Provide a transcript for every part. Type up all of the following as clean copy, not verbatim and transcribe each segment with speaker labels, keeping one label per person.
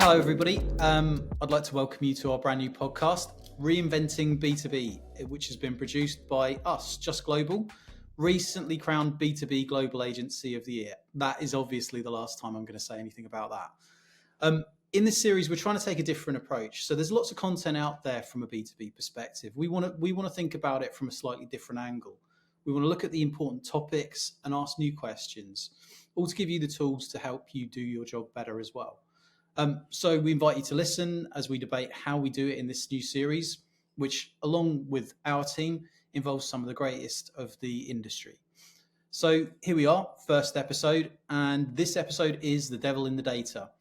Speaker 1: Hello, everybody. I'd like to welcome you to our brand new podcast, Reinventing B2B, which has been produced by us, Just Global, recently crowned B2B Global Agency of the Year. That is obviously the last time I'm going to say anything about that. In this series, we're trying to take a different approach. So there's lots of content out there from a B2B perspective. We want to think about it from a slightly different angle. We want to look at the important topics and ask new questions, all to give you the tools to help you do your job better as well. So we invite you to listen as we debate how we do it in this new series, which, along with our team, involves some of the greatest of the industry. So here we are, first episode, and this episode is The Devil in the Data,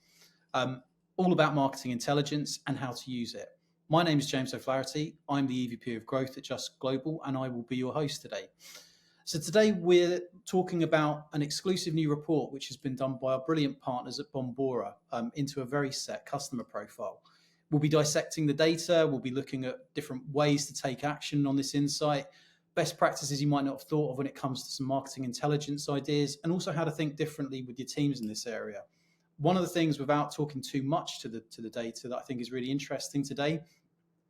Speaker 1: all about marketing intelligence and how to use it. My name is James O'Flaherty. I'm the EVP of Growth at Just Global, and I will be your host today. So today we're talking about an exclusive new report which has been done by our brilliant partners at Bombora into a very set customer profile. We'll be dissecting the data, we'll be looking at different ways to take action on this insight, best practices you might not have thought of when it comes to some marketing intelligence ideas, and also how to think differently with your teams in this area. One of the things, without talking too much to the data, that I think is really interesting today,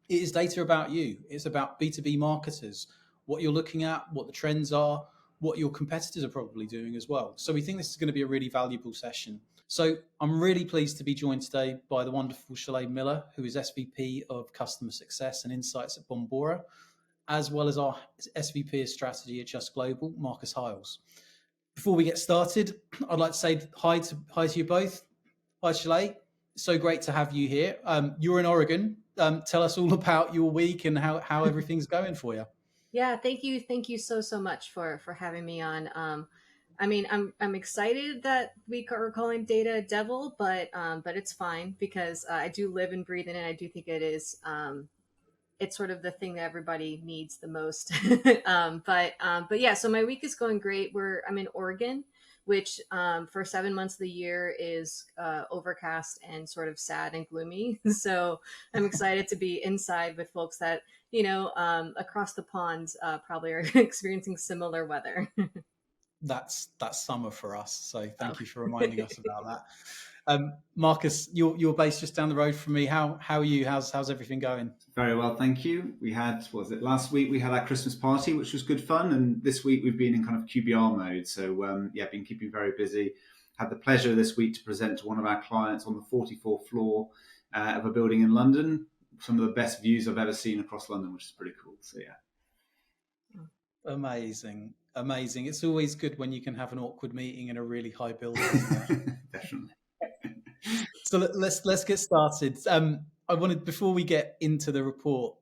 Speaker 1: it is data about you. It's about B2B marketers, what you're looking at, what the trends are, what your competitors are probably doing as well. So we think this is going to be a really valuable session. So I'm really pleased to be joined today by the wonderful Hsiaolei Miller, who is SVP of Customer Success and Insights at Bombora, as well as our SVP of Strategy at Just Global, Marcus Hiles. Before we get started, I'd like to say hi to you both. Hi, Hsiaolei. So great to have you here. You're in Oregon. Tell us all about your week and how everything's going for you.
Speaker 2: Yeah, thank you. Thank you so much for having me on. I'm excited that we're calling data devil, but it's fine because I do live and breathe in it. I do think it is it's sort of the thing that everybody needs the most. But yeah, so my week is going great. I'm in Oregon, which for 7 months of the year is overcast and sort of sad and gloomy. So I'm excited to be inside with folks that, across the pond probably are experiencing similar weather.
Speaker 1: That's summer for us. So thank
Speaker 2: Oh.
Speaker 1: you for reminding us about that. Marcus, you're based just down the road from me. How are you? How's everything going?
Speaker 3: Very well, thank you. We had, last week we had our Christmas party, which was good fun. And this week we've been in kind of QBR mode. So been keeping very busy. Had the pleasure this week to present to one of our clients on the 44th floor of a building in London. Some of the best views I've ever seen across London, which is pretty cool. So yeah.
Speaker 1: Amazing. It's always good when you can have an awkward meeting in a really high building.
Speaker 3: Definitely.
Speaker 1: So let's get started. I wanted, before we get into the report,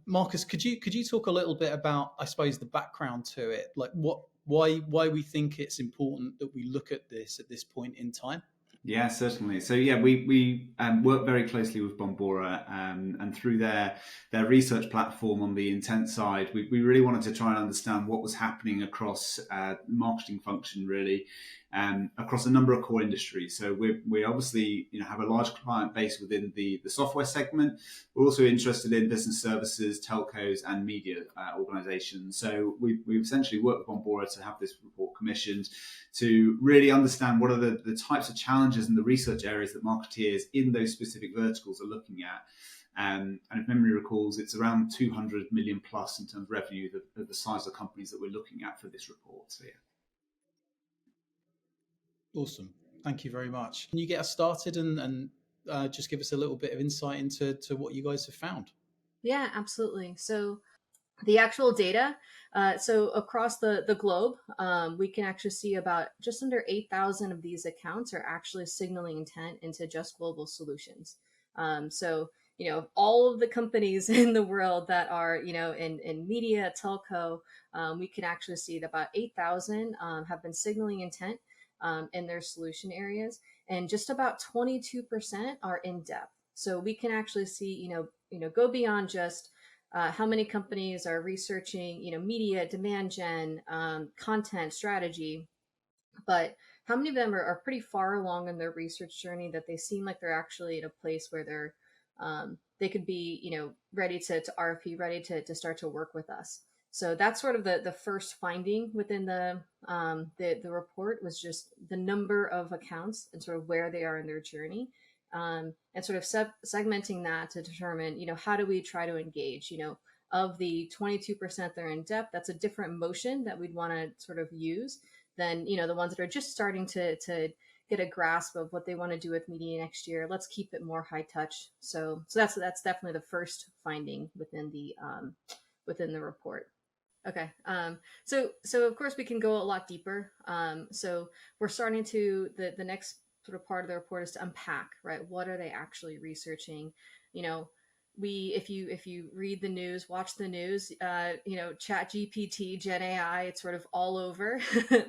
Speaker 1: Marcus, could you talk a little bit about, I suppose, the background to it, like why we think it's important that we look at this point in time?
Speaker 3: Yeah, certainly. So yeah, we work very closely with Bombora, and through their research platform on the intent side, we really wanted to try and understand what was happening across marketing function, really, across a number of core industries. So we obviously have a large client base within the software segment. We're also interested in business services, telcos, and media organizations. So we've essentially worked with Bombora to have this report commissioned to really understand what are the types of challenges and the research areas that marketeers in those specific verticals are looking at. And if memory recalls, it's around 200 million plus in terms of revenue, the size of companies that we're looking at for this report. So yeah.
Speaker 1: Awesome. Thank you very much. Can you get us started and just give us a little bit of insight into what you guys have found?
Speaker 2: Yeah, absolutely. So the actual data, so across the globe, we can actually see about just under 8,000 of these accounts are actually signaling intent into Just Global solutions. So, all of the companies in the world that are, in media, telco, we can actually see that about 8,000 have been signaling intent in their solution areas, and just about 22% are in depth. So we can actually see, go beyond just how many companies are researching, media, demand gen, content strategy, but how many of them are pretty far along in their research journey that they seem like they're actually in a place where they're they could be, ready to RFP, ready to start to work with us. So that's sort of the first finding within the report, was just the number of accounts and sort of where they are in their journey. and sort of segmenting that to determine, how do we try to engage, of the 22% that are in depth, that's a different motion that we'd want to sort of use than, the ones that are just starting to get a grasp of what they want to do with media next year. Let's keep it more high touch. So that's definitely the first finding within the report. Okay. So of course we can go a lot deeper. So we're starting to the next sort of part of the report is to unpack, right? What are they actually researching? If you read the news, watch the news, Chat GPT, Gen AI, it's sort of all over.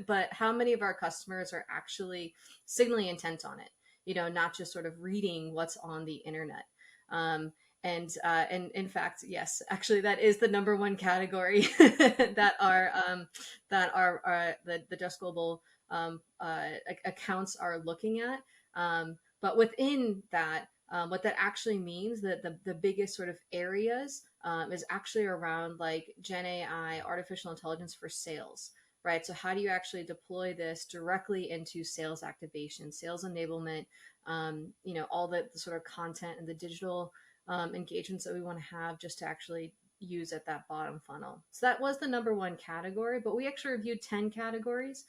Speaker 2: But how many of our customers are actually signaling intent on it? Not just sort of reading what's on the internet. And in fact, yes, actually, that is the number one category that the Just Global accounts are looking at. But within that, what that actually means, that the biggest sort of areas is actually around like Gen AI, artificial intelligence for sales, right? So how do you actually deploy this directly into sales activation, sales enablement, all the sort of content and the digital engagements that we want to have just to actually use at that bottom funnel. So that was the number one category, but we actually reviewed 10 categories.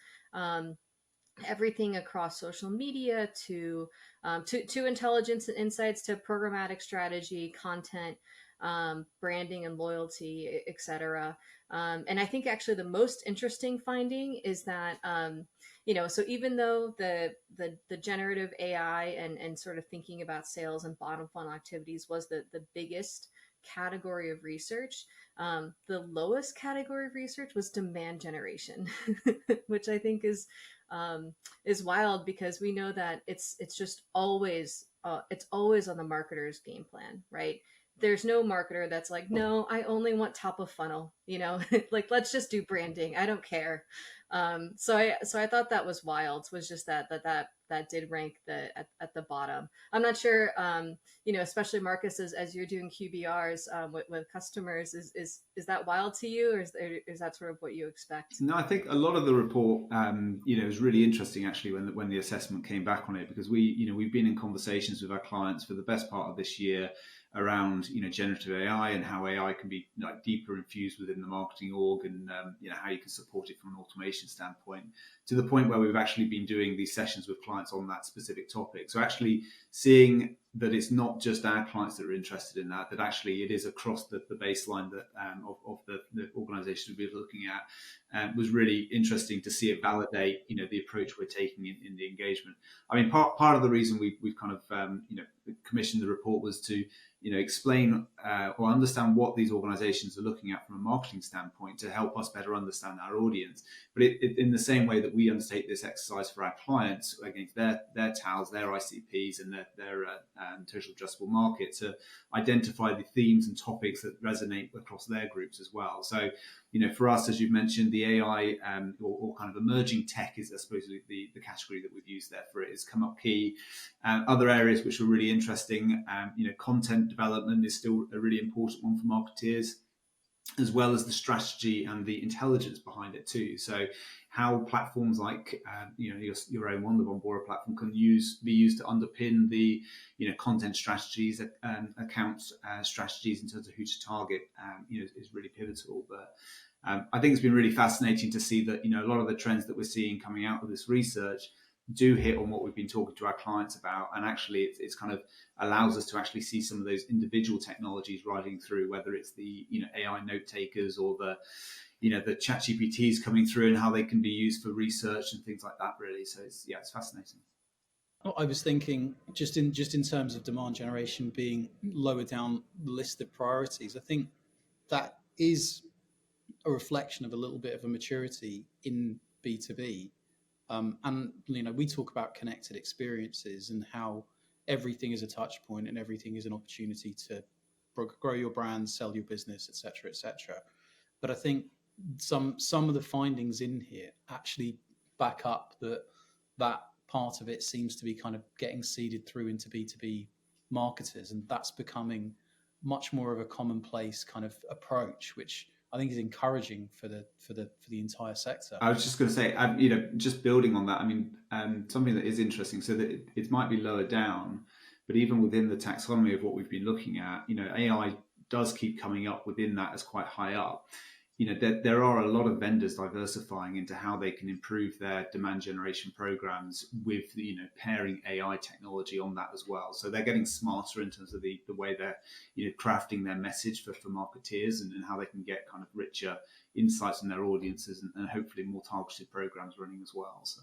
Speaker 2: Everything across social media to intelligence and insights to programmatic strategy, content, branding and loyalty, etc. And I think actually the most interesting finding is that so even though the generative AI and sort of thinking about sales and bottom funnel activities was the biggest category of research, the lowest category of research was demand generation, which I think is wild, because we know that it's just always it's always on the marketer's game plan, right? There's no marketer that's like, no, I only want top of funnel, like, let's just do branding, I don't care. So I thought that was wild, was just that did rank at the bottom. I'm not sure, especially Marcus, as you're doing QBRs with customers, is that wild to you, or is that sort of what you expect?
Speaker 3: No, I think a lot of the report, is really interesting actually when the assessment came back on it, because we've been in conversations with our clients for the best part of this year around generative AI and how AI can be like deeper infused within the marketing org, and how you can support it from an automation standpoint, to the point where we've actually been doing these sessions with clients on that specific topic. So actually seeing that it's not just our clients that are interested in that actually it is across the baseline that of the organizations we're looking at, was really interesting to see it validate the approach we're taking in the engagement. I mean, part of the reason we've kind of commissioned the report was to explain or understand what these organizations are looking at from a marketing standpoint, to help us better understand our audience. But in the same way that we undertake this exercise for our clients against their TALs, their ICPs, and their total addressable market, to identify the themes and topics that resonate across their groups as well. So, for us, as you've mentioned, the AI or kind of emerging tech is, I suppose, the category that we've used there for it, has come up key. Other areas which are really interesting, content development is still a really important one for marketeers, as well as the strategy and the intelligence behind it too. So how platforms like your own one, the Bombora platform, can be used to underpin the content strategies, account strategies in terms of who to target, is really pivotal. But I think it's been really fascinating to see that a lot of the trends that we're seeing coming out of this research do hit on what we've been talking to our clients about, and actually it's kind of allows us to actually see some of those individual technologies riding through, whether it's the AI note takers or the chat GPTs coming through, and how they can be used for research and things like that, really. So it's fascinating.
Speaker 1: I was thinking just in terms of demand generation being lower down the list of priorities, I think that is a reflection of a little bit of a maturity in B2B. And we talk about connected experiences and how everything is a touch point and everything is an opportunity to grow your brand, sell your business, etc., etc. But I think some of the findings in here actually back up that part of it seems to be kind of getting seeded through into B2B marketers, and that's becoming much more of a commonplace kind of approach, which I think is encouraging for the entire sector.
Speaker 3: I was just going to say, just building on that. I mean, something that is interesting, so that it might be lower down, But even within the taxonomy of what we've been looking at, AI does keep coming up within that as quite high up. There are a lot of vendors diversifying into how they can improve their demand generation programs with pairing AI technology on that as well. So they're getting smarter in terms of the way they're crafting their message for marketeers, and how they can get kind of richer insights in their audiences, and hopefully more targeted programs running as well. So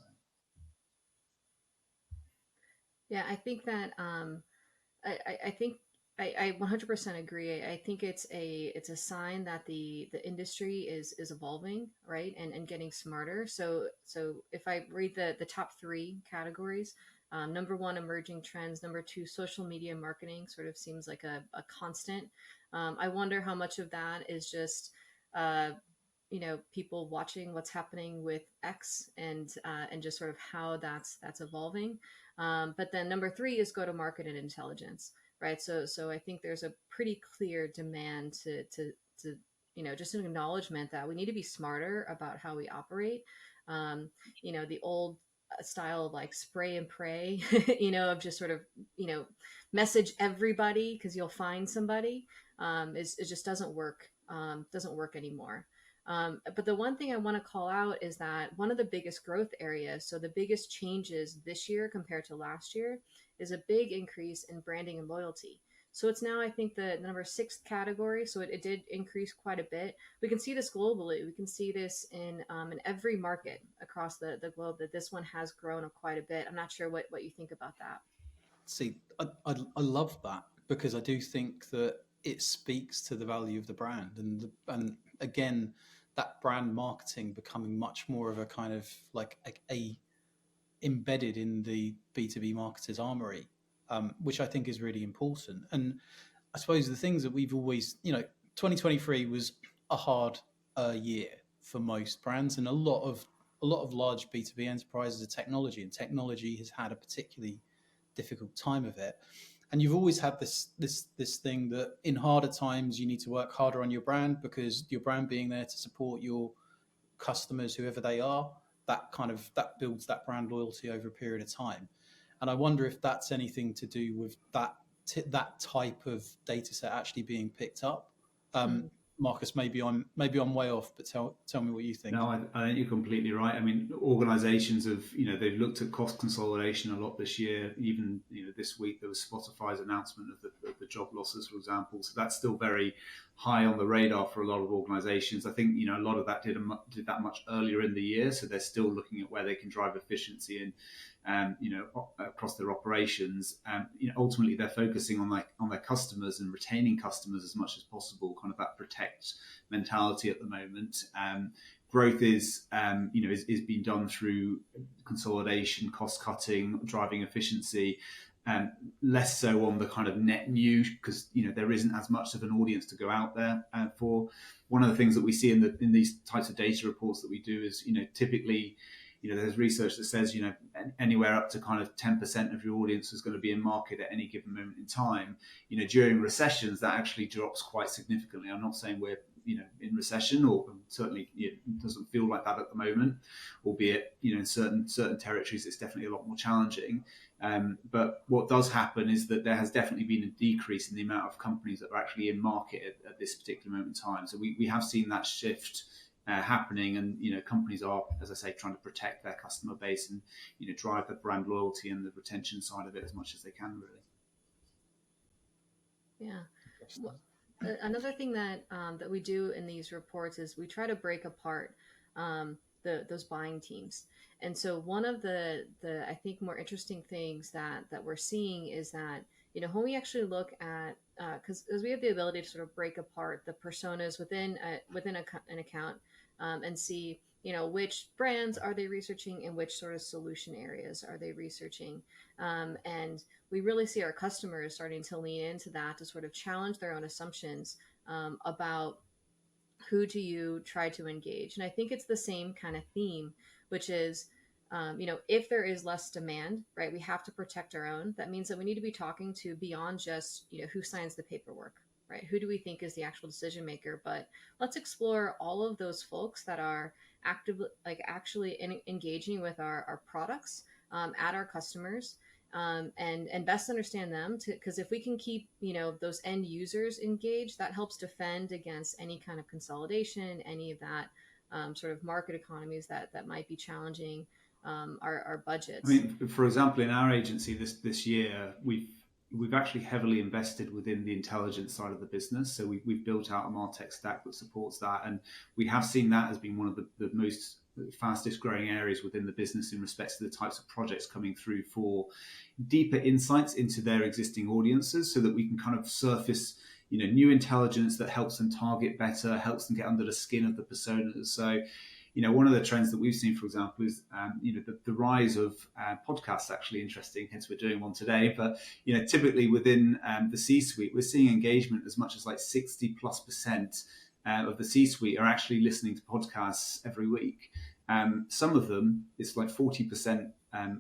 Speaker 2: Yeah, I think that I think I 100% agree. I think it's a sign that the industry is evolving, right, and getting smarter. So if I read the top three categories, number one, emerging trends. Number two, social media marketing sort of seems like a constant. I wonder how much of that is just uh, people watching what's happening with X, and just sort of how that's evolving. But then number three is go to market and intelligence, right? So I think there's a pretty clear demand to just an acknowledgement that we need to be smarter about how we operate. The old style of like spray and pray, of just sort of message everybody because you'll find somebody, is it just doesn't work anymore. But the one thing I want to call out is that one of the biggest growth areas, so the biggest changes this year compared to last year, is a big increase in branding and loyalty. So it's now, I think, the number sixth category. So it did increase quite a bit. We can see this globally. We can see this in every market across the globe, that this one has grown quite a bit. I'm not sure what you think about that.
Speaker 1: See, I love that, because I do think that it speaks to the value of the brand, and again, that brand marketing becoming much more of a kind of like a embedded in the B2B marketer's armory, which I think is really important. And I suppose the things that we've always, 2023 was a hard year for most brands, and a lot of large B2B enterprises are technology, and technology has had a particularly difficult time of it. And you've always had this thing that in harder times you need to work harder on your brand, because your brand being there to support your customers, whoever they are, that builds that brand loyalty over a period of time. And I wonder if that's anything to do with that type of data set actually being picked up.
Speaker 2: Mm.
Speaker 1: Marcus, maybe I'm way off, but tell me what you think.
Speaker 3: no, I think you're completely right. I mean, organisations have, they've looked at cost consolidation a lot this year. Even, this week there was Spotify's announcement of the job losses, for example. So that's still very high on the radar for a lot of organisations. I think, a lot of that did that much earlier in the year. So they're still looking at where they can drive efficiency and, across their operations. Ultimately, they're focusing on their customers and retaining customers as much as possible. Kind of that protect mentality at the moment. Growth is being done through consolidation, cost cutting, driving efficiency. Less so on the kind of net new, because there isn't as much of an audience to go out there for. One of the things that we see in these types of data reports that we do is typically there's research that says anywhere up to kind of 10% of your audience is going to be in market at any given moment in time. During recessions that actually drops quite significantly. I'm not saying we're in recession, or certainly it doesn't feel like that at the moment, albeit in certain territories it's definitely a lot more challenging. But what does happen is that there has definitely been a decrease in the amount of companies that are actually in market at this particular moment in time. So we have seen that shift happening, and companies are, as I say, trying to protect their customer base and drive the brand loyalty and the retention side of it as much as they can, really.
Speaker 2: Yeah. Well, another thing that we do in these reports is we try to break apart those buying teams. And so one of the I think more interesting things that we're seeing is that when we actually look at, because we have the ability to sort of break apart the personas within an account, and see which brands are they researching and which sort of solution areas are they researching, and we really see our customers starting to lean into that to sort of challenge their own assumptions about who do you try to engage. And I think it's the same kind of theme, which is, if there is less demand, right, we have to protect our own. That means that we need to be talking to beyond just, who signs the paperwork, right? Who do we think is the actual decision maker? But let's explore all of those folks that are actively, like actually engaging with our products, at our customers, and best understand them, because if we can keep those end users engaged, that helps defend against any kind of consolidation, any of that sort of market economies that might be challenging our
Speaker 3: I
Speaker 2: budgets.
Speaker 3: mean, for example, in our agency this year, we've actually heavily invested within the intelligence side of the business. So we've built out a MarTech stack that supports that, and we have seen that as being one of the most fastest growing areas within the business in respect to the types of projects coming through for deeper insights into their existing audiences, so that we can kind of surface new intelligence that helps them target better, helps them get under the skin of the personas. So one of the trends that we've seen, for example, is the rise of podcasts. Actually, interesting. Hence, we're doing one today. But typically within the C-suite, we're seeing engagement as much as like 60+% of the C-suite are actually listening to podcasts every week. Some of them, it's like 40%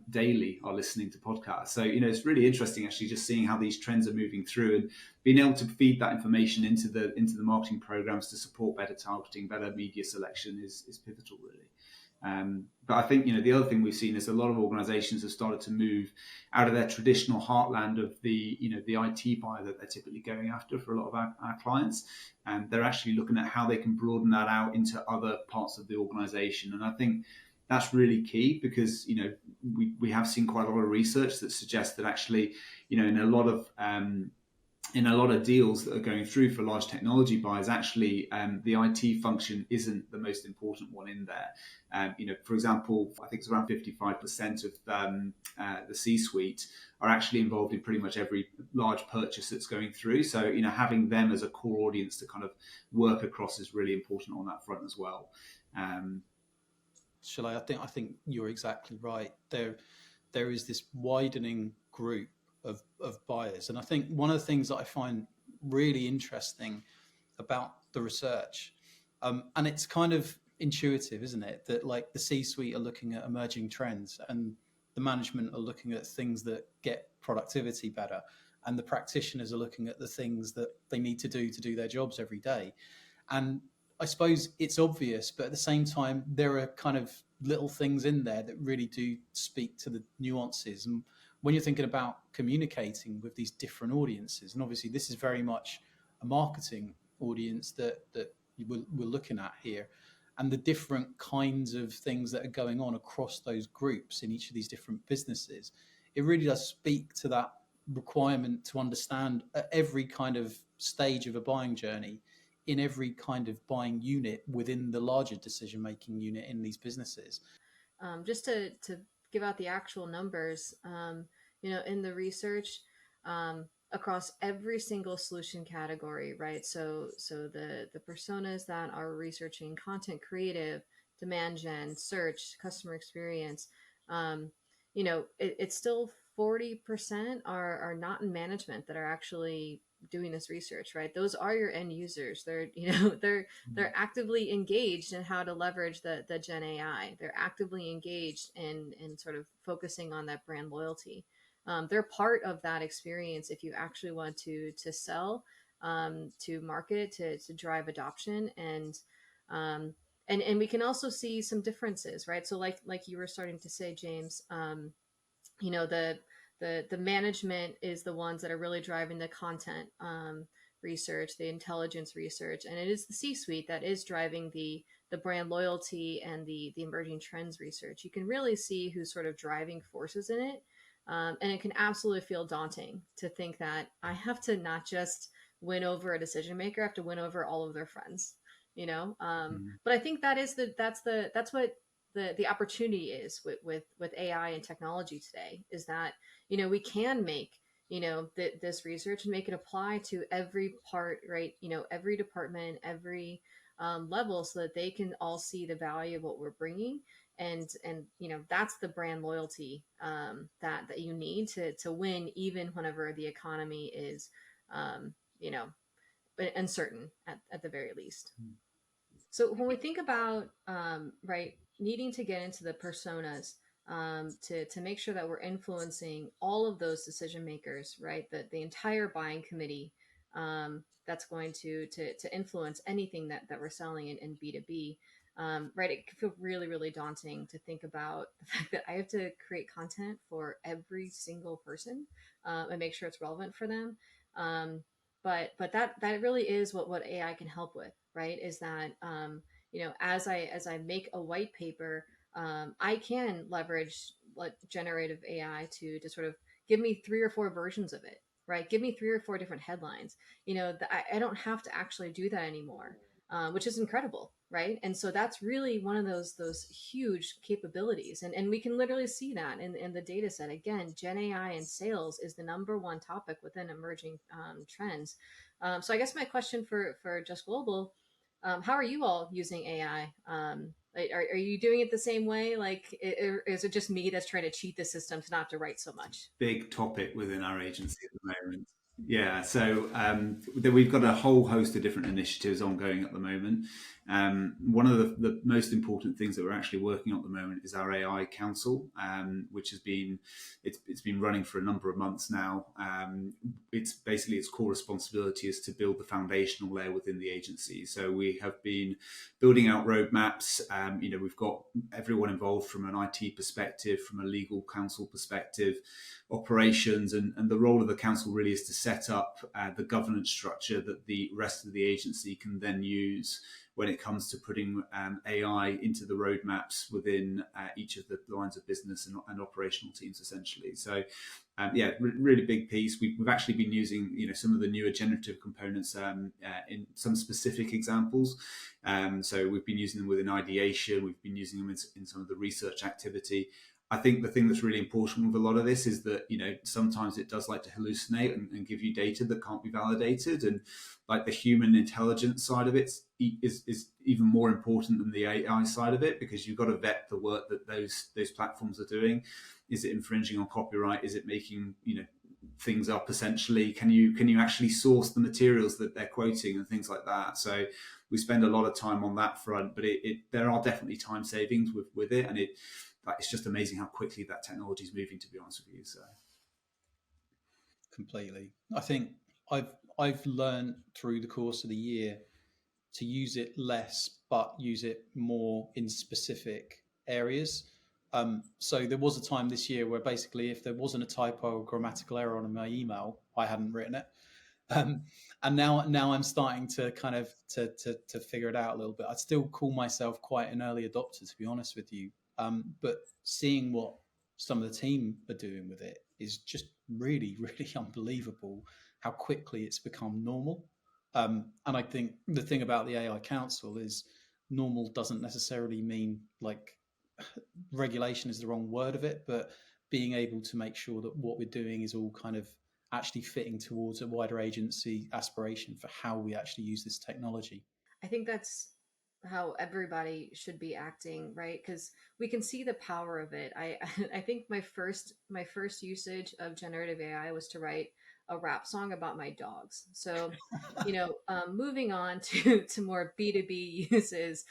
Speaker 3: daily are listening to podcasts. So it's really interesting actually just seeing how these trends are moving through and being able to feed that information into the marketing programs to support better targeting, better media selection is pivotal, really. But I think the other thing we've seen is a lot of organizations have started to move out of their traditional heartland of the the IT buyer that they're typically going after for a lot of our clients, and they're actually looking at how they can broaden that out into other parts of the organization. And I think that's really key, because we have seen quite a lot of research that suggests that actually in a lot of deals that are going through for large technology buys, actually the IT function isn't the most important one in there. For example, I think it's around 55% of the C-suite are actually involved in pretty much every large purchase that's going through. So having them as a core audience to kind of work across is really important on that front as well.
Speaker 1: Hsiaolei, I think you're exactly right. There is this widening group of buyers, and I think one of the things that I find really interesting about the research, and it's kind of intuitive, isn't it, that like the C-suite are looking at emerging trends, and the management are looking at things that get productivity better, and the practitioners are looking at the things that they need to do their jobs every day. And I suppose it's obvious, but at the same time, there are kind of little things in there that really do speak to the nuances. And when you're thinking about communicating with these different audiences, and obviously this is very much a marketing audience that we're looking at here, and the different kinds of things that are going on across those groups in each of these different businesses, it really does speak to that requirement to understand at every kind of stage of a buying journey, in every kind of buying unit within the larger decision-making unit in these businesses.
Speaker 2: Just to give out the actual numbers, in the research, across every single solution category, right? So the personas that are researching content creative, demand gen, search, customer experience, it's still 40% are not in management that are actually doing this research, right? Those are your end users. They're they're actively engaged in how to leverage the Gen AI. They're actively engaged in sort of focusing on that brand loyalty. They're part of that experience if you actually want to sell, to market, to drive adoption, and we can also see some differences, right? So like you were starting to say, James, the management is the ones that are really driving the content research, the intelligence research, and it is the C-suite that is driving the brand loyalty and the emerging trends research. You can really see who's sort of driving forces in it, and it can absolutely feel daunting to think that I have to not just win over a decision maker, I have to win over all of their friends. But I think that's what the opportunity is with AI and technology today, is that we can make this research and make it apply to every part, right? Every department, every level, so that they can all see the value of what we're bringing, and that's the brand loyalty that you need to win, even whenever the economy is um, you know uncertain at the very least. So when we think about right, needing to get into the personas, to make sure that we're influencing all of those decision makers, right, the entire buying committee, that's going to influence anything that we're selling in B2B. right? It can feel really, really daunting to think about the fact that I have to create content for every single person and make sure it's relevant for them. But that really is what AI can help with, right? Is that as I make a white paper, I can leverage like generative AI to sort of give me 3 or 4 versions of it, right? Give me 3 or 4 different headlines. I don't have to actually do that anymore, which is incredible, right? And so that's really one of those huge capabilities, and we can literally see that in the data set. Again, Gen AI and sales is the #1 topic within emerging trends. So I guess my question for Just Global, how are you all using AI? Are you doing it the same way? Like, is it just me that's trying to cheat the system to not have to write so much?
Speaker 3: Big topic within our agency at the moment. Yeah, so we've got a whole host of different initiatives ongoing at the moment. One of the most important things that we're actually working on at the moment is our AI Council, which has been it's been running for a number of months now. It's basically its core responsibility is to build the foundational layer within the agency. So we have been building out roadmaps. We've got everyone involved from an IT perspective, from a legal counsel perspective, operations, and the role of the council really is to set up the governance structure that the rest of the agency can then use when it comes to putting AI into the roadmaps within each of the lines of business and operational teams, essentially. So, really big piece. We've actually been using, some of the newer generative components in some specific examples. So we've been using them within ideation. We've been using them in some of the research activity. I think the thing that's really important with a lot of this is that, sometimes it does like to hallucinate and give you data that can't be validated. And like the human intelligence side of it is even more important than the AI side of it, because you've got to vet the work that those platforms are doing. Is it infringing on copyright? Is it making, things up essentially? Can you actually source the materials that they're quoting and things like that? So we spend a lot of time on that front, but there are definitely time savings with it, and it's just amazing how quickly that technology is moving, to be honest with you. So
Speaker 1: Completely. I think I've learned through the course of the year to use it less, but use it more in specific areas. So there was a time this year where basically, if there wasn't a typo or grammatical error on my email, I hadn't written it. And now I'm starting to kind of to figure it out a little bit. I'd still call myself quite an early adopter, to be honest with you. But seeing what some of the team are doing with it is just really, really unbelievable how quickly it's become normal. And I think the thing about the AI Council is normal doesn't necessarily mean like regulation is the wrong word of it, but being able to make sure that what we're doing is all kind of actually fitting towards a wider agency aspiration for how we actually use this technology.
Speaker 2: I think that's how everybody should be acting, right? Because we can see the power of it. I think my first usage of generative AI was to write a rap song about my dogs. So, moving on to more B2B uses,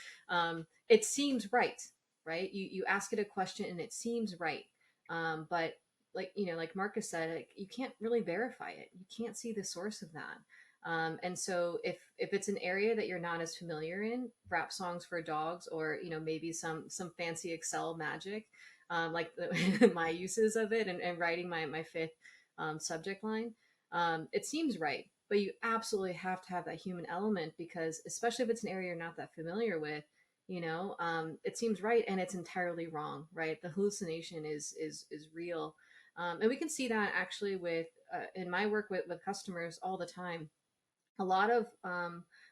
Speaker 2: it seems right, right? You ask it a question and it seems right, but like Marcus said, like, you can't really verify it. You can't see the source of that. And so if it's an area that you're not as familiar in, rap songs for dogs, or maybe some fancy Excel magic, like my uses of it, and writing my fifth subject line, it seems right. But you absolutely have to have that human element, because especially if it's an area you're not that familiar with, it seems right and it's entirely wrong, right? The hallucination is real. And we can see that actually with in my work with customers all the time. A lot of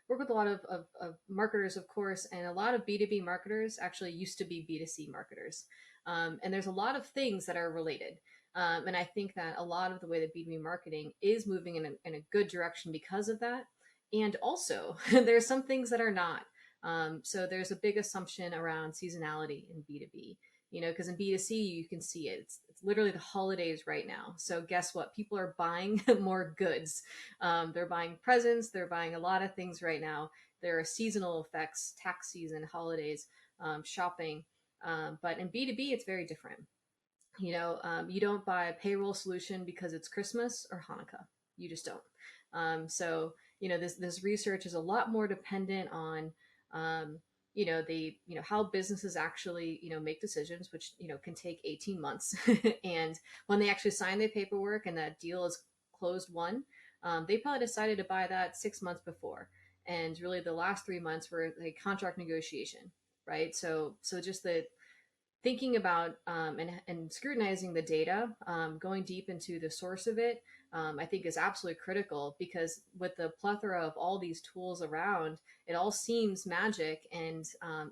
Speaker 2: work with a lot of marketers, of course, and a lot of B2B marketers actually used to be B2C marketers. And there's a lot of things that are related. And I think that a lot of the way that B2B marketing is moving in a good direction because of that. And also, there's some things that are not. So there's a big assumption around seasonality in B2B, because in B2C, you can see it. It's literally the holidays right now. So guess what? People are buying more goods. They're buying presents. They're buying a lot of things right now. There are seasonal effects, tax season, holidays, shopping. But in B2B, it's very different. You don't buy a payroll solution because it's Christmas or Hanukkah. You just don't. So this research is a lot more dependent on how businesses actually, make decisions, which, can take 18 months. And when they actually sign their paperwork and that deal is closed won, they probably decided to buy that 6 months before. And really the last 3 months were like contract negotiation, right? So just the thinking about and scrutinizing the data, going deep into the source of it, I think is absolutely critical, because with the plethora of all these tools around, it all seems magic, and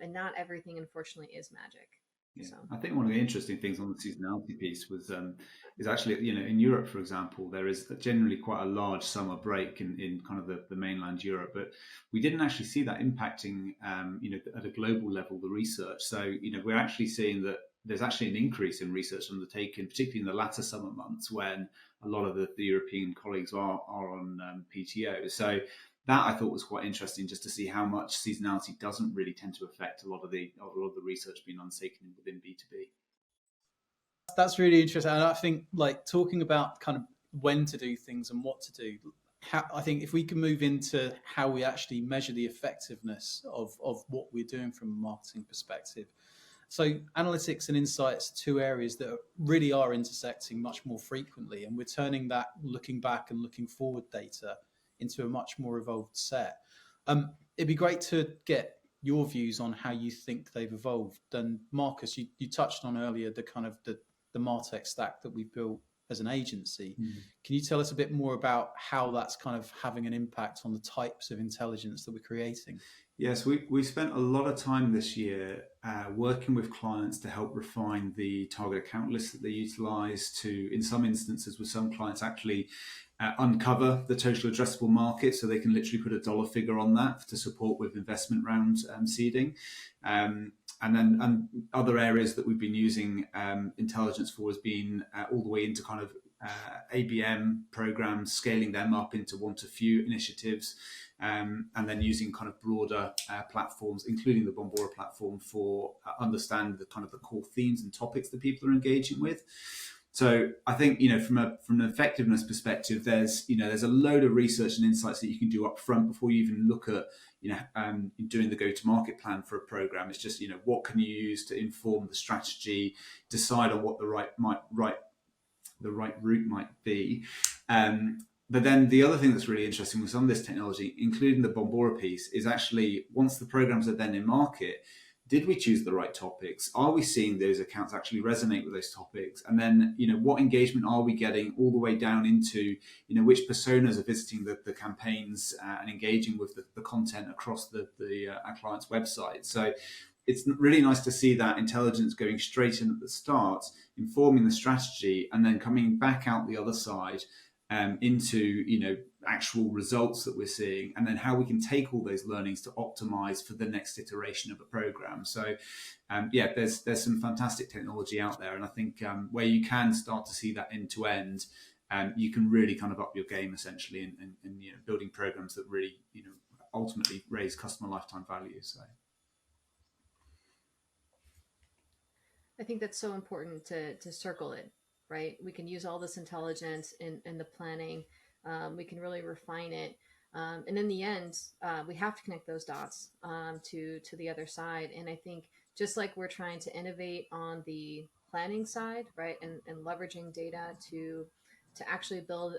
Speaker 2: not everything, unfortunately, is magic.
Speaker 3: Yeah.
Speaker 2: So
Speaker 3: I think one of the interesting things on the seasonality piece is actually, in Europe, for example, there is generally quite a large summer break in kind of the mainland Europe, but we didn't actually see that impacting, at a global level, the research. So, we're actually seeing that there's actually an increase in research undertaken, particularly in the latter summer months when a lot of the European colleagues are on PTO. So that I thought was quite interesting, just to see how much seasonality doesn't really tend to affect a lot of the research being undertaken within B2B.
Speaker 1: That's really interesting. And I think, like, talking about kind of when to do things and what to do, I think if we can move into how we actually measure the effectiveness of what we're doing from a marketing perspective. So analytics and insights, two areas that really are intersecting much more frequently, and we're turning that looking back and looking forward data into a much more evolved set. It'd be great to get your views on how you think they've evolved. And Marcus, you touched on earlier the kind of the MarTech stack that we built as an agency. Can you tell us a bit more about how that's kind of having an impact on the types of intelligence that we're creating?
Speaker 3: Yes, we spent a lot of time this year working with clients to help refine the target account list that they utilize, to, in some instances with some clients, actually uncover the total addressable market, so they can literally put a dollar figure on that to support with investment round seeding. And other areas that we've been using intelligence for has been all the way into kind of ABM programs, scaling them up into one to few initiatives, and then using kind of broader platforms, including the Bombora platform, for understanding the kind of the core themes and topics that people are engaging with. So I think, from an effectiveness perspective, there's a load of research and insights that you can do up front before you even look at doing the go-to-market plan for a program. It's just, what can you use to inform the strategy, decide on what the right route might be. But then the other thing that's really interesting with some of this technology, including the Bombora piece, is actually once the programs are then in market, did we choose the right topics? Are we seeing those accounts actually resonate with those topics? And then, what engagement are we getting all the way down into, which personas are visiting the campaigns and engaging with the content across our client's website? So it's really nice to see that intelligence going straight in at the start, informing the strategy, and then coming back out the other side into actual results that we're seeing, and then how we can take all those learnings to optimize for the next iteration of a program. So there's some fantastic technology out there, and I think where you can start to see that end to end, you can really kind of up your game essentially in building programs that really ultimately raise customer lifetime value. So
Speaker 2: I think that's so important to circle it, right? We can use all this intelligence in the planning. We can really refine it. And in the end, we have to connect those dots to the other side. And I think just like we're trying to innovate on the planning side, right, and leveraging data to actually build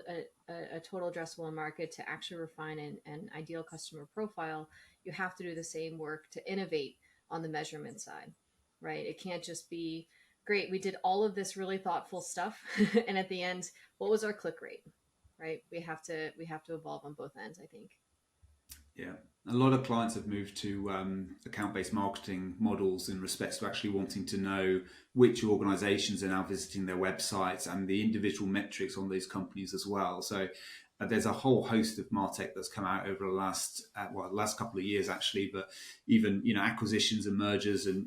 Speaker 2: a total addressable market, to actually refine an ideal customer profile, you have to do the same work to innovate on the measurement side, right? It can't just be, great, we did all of this really thoughtful stuff, and at the end, what was our click rate, right? We have to evolve on both ends, I think.
Speaker 3: Yeah, a lot of clients have moved to account-based marketing models in respects to actually wanting to know which organizations are now visiting their websites and the individual metrics on those companies as well. So there's a whole host of MarTech that's come out over the last couple of years actually, but even acquisitions and mergers and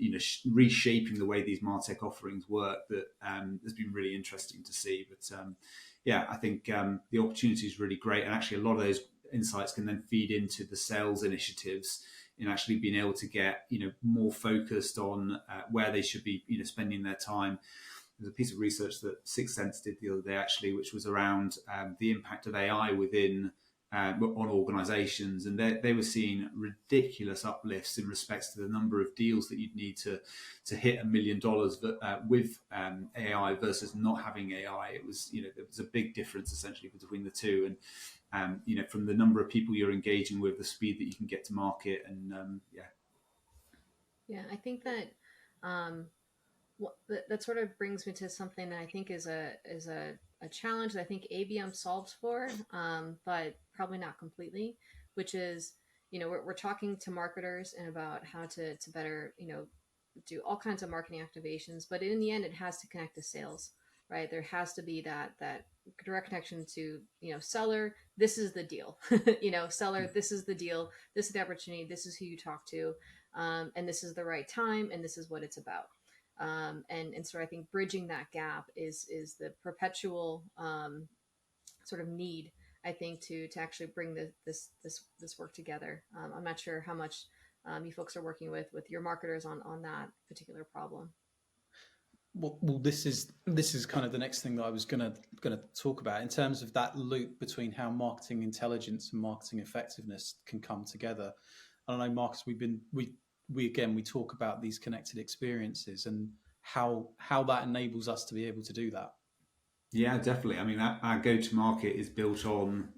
Speaker 3: reshaping the way these MarTech offerings work, that has been really interesting to see. But I think the opportunity is really great, and actually a lot of those insights can then feed into the sales initiatives in actually being able to get more focused on where they should be spending their time. There's a piece of research that Sixth Sense did the other day actually, which was around the impact of AI within on organizations, and they were seeing ridiculous uplifts in respects to the number of deals that you'd need to hit $1 million with AI versus not having AI. It was, there was a big difference essentially between the two, and from the number of people you're engaging with, the speed that you can get to market, and
Speaker 2: Yeah, I think that that sort of brings me to something that I think is a challenge that I think ABM solves for, but probably not completely, which is, we're talking to marketers and about how to better, do all kinds of marketing activations, but in the end, it has to connect to sales, right? There has to be that direct connection to, seller, this is the deal, seller, this is the deal, this is the opportunity, this is who you talk to, and this is the right time, and this is what it's about. And so I think bridging that gap is the perpetual sort of need, I think, to actually bring this work together. I'm not sure how much you folks are working with your marketers on that particular problem.
Speaker 1: Well, this is kind of the next thing that I was gonna talk about in terms of that loop between how marketing intelligence and marketing effectiveness can come together. I don't know, Marcus, we talk about these connected experiences and how that enables us to be able to do that.
Speaker 3: Yeah, definitely. I mean, our go-to-market is built on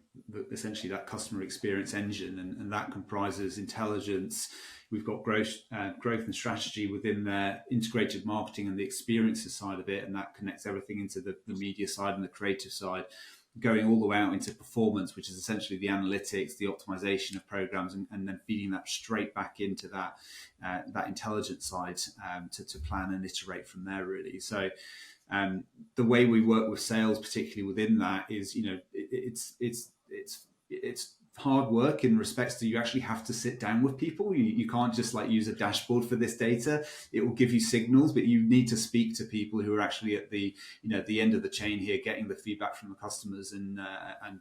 Speaker 3: essentially that customer experience engine, and that comprises intelligence. We've got growth and strategy within there, integrated marketing and the experiences side of it, and that connects everything into the media side and the creative side, going all the way out into performance, which is essentially the analytics, the optimization of programs, and then feeding that straight back into that intelligence side to plan and iterate from there, really. So the way we work with sales, particularly within that, is it's hard work in respects to you actually have to sit down with people. You can't just like use a dashboard for this data. It will give you signals, but you need to speak to people who are actually at the the end of the chain here, getting the feedback from the customers and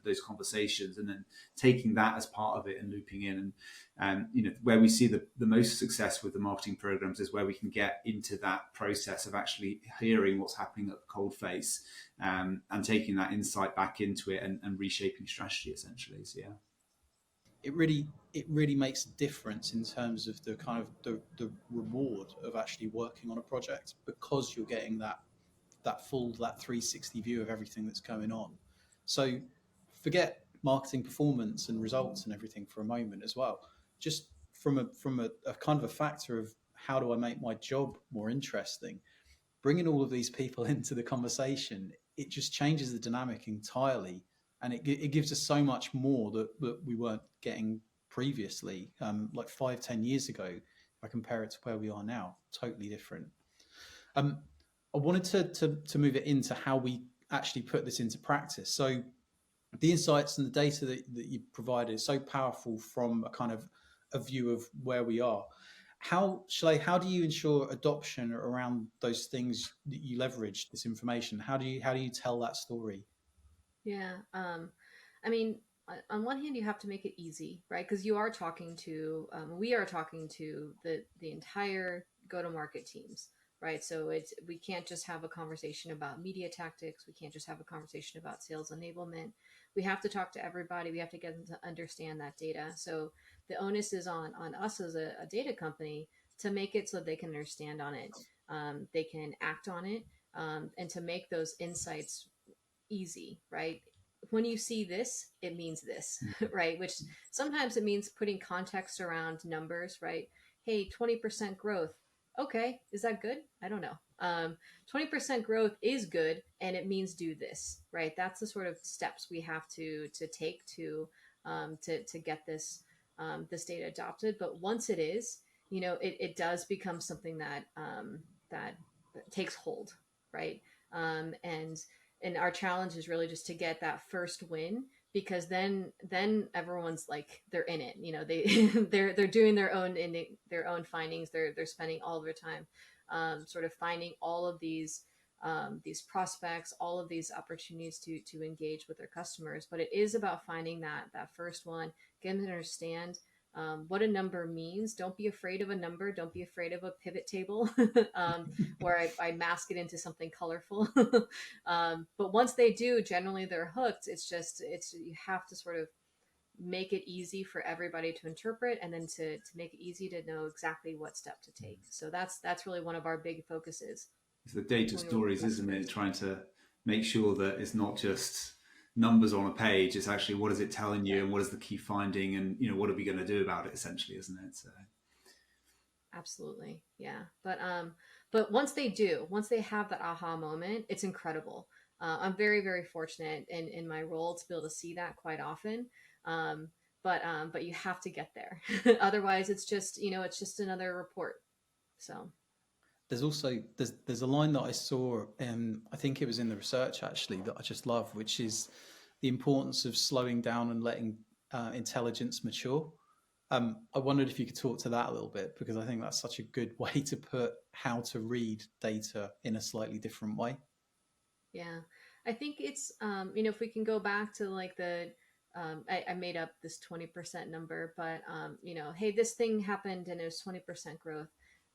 Speaker 3: those conversations, and then taking that as part of it and looping in. And where we see the most success with the marketing programs is where we can get into that process of actually hearing what's happening at the cold face, and taking that insight back into it and reshaping strategy essentially. So yeah.
Speaker 1: It really makes a difference in terms of the kind of the reward of actually working on a project, because you're getting that 360 view of everything that's going on. So forget marketing performance and results and everything for a moment as well. Just from a kind of a factor of how do I make my job more interesting, bringing all of these people into the conversation, it just changes the dynamic entirely, and it gives us so much more that we weren't getting previously, like 5-10 years ago. If I compare it to where we are now, totally different. I wanted to move it into how we actually put this into practice. So the insights and the data that you provided is so powerful from a kind of a view of where we are. Hsiaolei, how do you ensure adoption around those things that you leverage this information? How do you tell that story?
Speaker 2: Yeah. I mean, on one hand, you have to make it easy, right? Because you are talking to, we are talking to the entire go-to-market teams, right? So we can't just have a conversation about media tactics. We can't just have a conversation about sales enablement. We have to talk to everybody. We have to get them to understand that data. So the onus is on us as a data company to make it so they can understand on it, they can act on it, and to make those insights easy, right? When you see this, it means this, right? Which sometimes it means putting context around numbers, right? Hey, 20% growth. Okay, is that good? I don't know. 20% growth is good, and it means do this, right? That's the sort of steps we have to take to get this data adopted. But once it is, it does become something that takes hold, right? And our challenge is really just to get that first win, because then everyone's like, they're in it, they're doing their own findings. They're spending all of their time sort of finding all of these prospects, all of these opportunities to engage with their customers. But it is about finding that first one, getting them to understand what a number means. Don't be afraid of a number. Don't be afraid of a pivot table where I mask it into something colorful. But once they do, generally they're hooked. You have to sort of make it easy for everybody to interpret, and then to make it easy to know exactly what step to take. So that's really one of our big focuses.
Speaker 3: It's the data
Speaker 2: when we work with
Speaker 3: stories, isn't it?
Speaker 2: customers.
Speaker 3: Trying to make sure that it's not just numbers on a page. It's actually, what is it telling you, and what is the key finding, and what are we going to do about it, essentially, isn't it? So
Speaker 2: Absolutely. Yeah. But once they have that aha moment, it's incredible. I'm very, very fortunate in my role to be able to see that quite often. But you have to get there. Otherwise it's just, it's just another report. So
Speaker 1: There's also there's a line that I saw, I think it was in the research actually, that I just love, which is the importance of slowing down and letting intelligence mature. I wondered if you could talk to that a little bit, because I think that's such a good way to put how to read data in a slightly different way.
Speaker 2: yeah, I think it's, if we can go back to like I made up this 20% number, but hey, this thing happened and it was 20% growth.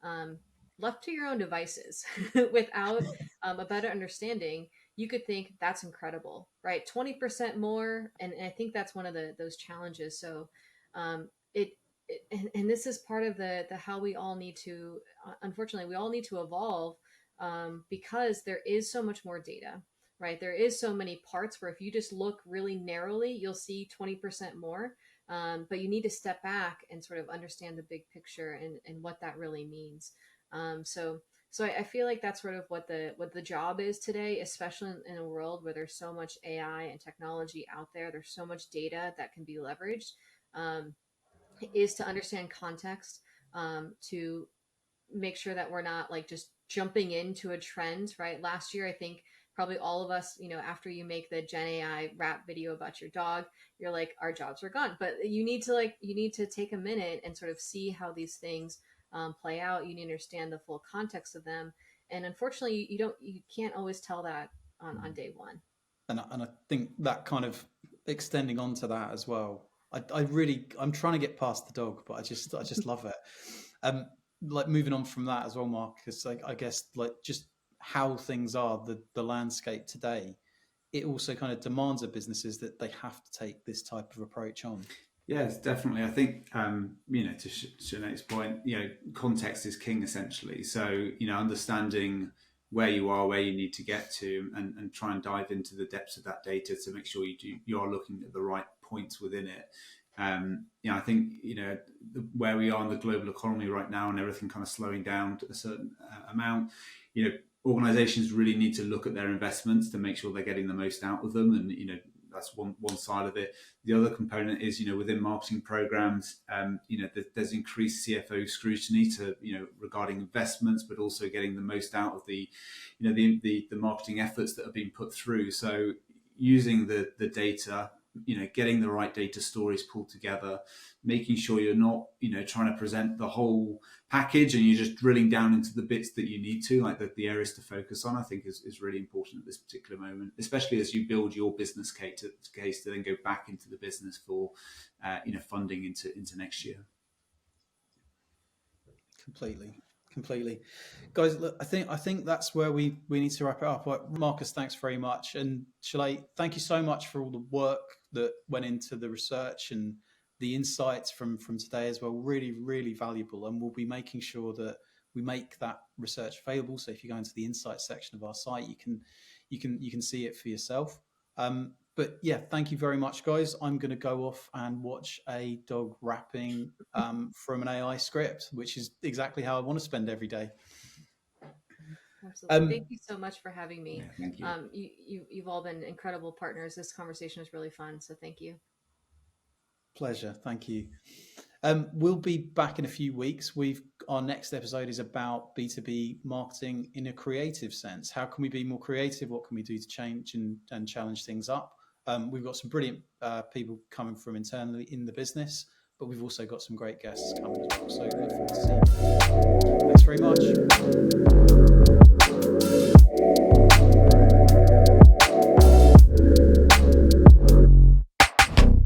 Speaker 2: Um, Left to your own devices without a better understanding, you could think that's incredible, right? 20% more, and I think that's one of those challenges. So um, it, and this is part of the how we all need to, unfortunately, we all need to evolve, because there is so much more data, right? There is so many parts where if you just look really narrowly, you'll see 20% more. But you need to step back and sort of understand the big picture and what that really means. So I feel like that's sort of what the job is today, especially in a world where there's so much AI and technology out there. There's so much data that can be leveraged, is to understand context, to make sure that we're not like just jumping into a trend, right? Last year, I think probably all of us, after you make the Gen AI rap video about your dog, you're like, our jobs are gone. But you need to take a minute and sort of see how these things play out. You need to understand the full context of them. And unfortunately, you can't always tell that on day one.
Speaker 1: And I think that kind of extending onto that as well. I'm trying to get past the dog, but I just love it. Like moving on from that as well, Marcus, like, I guess like just how things are, the landscape today, it also kind of demands of businesses that they have to take this type of approach on.
Speaker 3: yes, definitely. I think to Sinead's point, context is king, essentially. So understanding where you are, where you need to get to, and try and dive into the depths of that data to make sure you are looking at the right points within it. I think where we are in the global economy right now, and everything kind of slowing down to a certain amount, organizations really need to look at their investments to make sure they're getting the most out of them, and that's one side of it. The other component is, within marketing programs, there's increased CFO scrutiny to, regarding investments, but also getting the most out of the marketing efforts that are being put through. So using the data, getting the right data stories pulled together, making sure you're not, trying to present the whole package and you're just drilling down into the bits that you need to, like the areas to focus on, I think is really important at this particular moment, especially as you build your business case to then go back into the business for, funding into next year.
Speaker 1: Completely. Guys, look, I think that's where we need to wrap it up. Marcus, thanks very much. And Hsiaolei, thank you so much for all the work that went into the research and the insights from today as well. Really, really valuable. And we'll be making sure that we make that research available. So if you go into the insights section of our site, you can see it for yourself. But yeah, thank you very much, guys. I'm going to go off and watch a dog rapping from an AI script, which is exactly how I want to spend every day.
Speaker 2: Absolutely. Thank you so much for having me.
Speaker 3: Yeah, thank you.
Speaker 2: You've all been incredible partners. This conversation was really fun. So thank you.
Speaker 1: Pleasure. Thank you. We'll be back in a few weeks. Our next episode is about B2B marketing in a creative sense. How can we be more creative? What can we do to change and challenge things up? We've got some brilliant people coming from internally in the business, but we've also got some great guests coming as well. So look forward to seeing you. Thanks very much.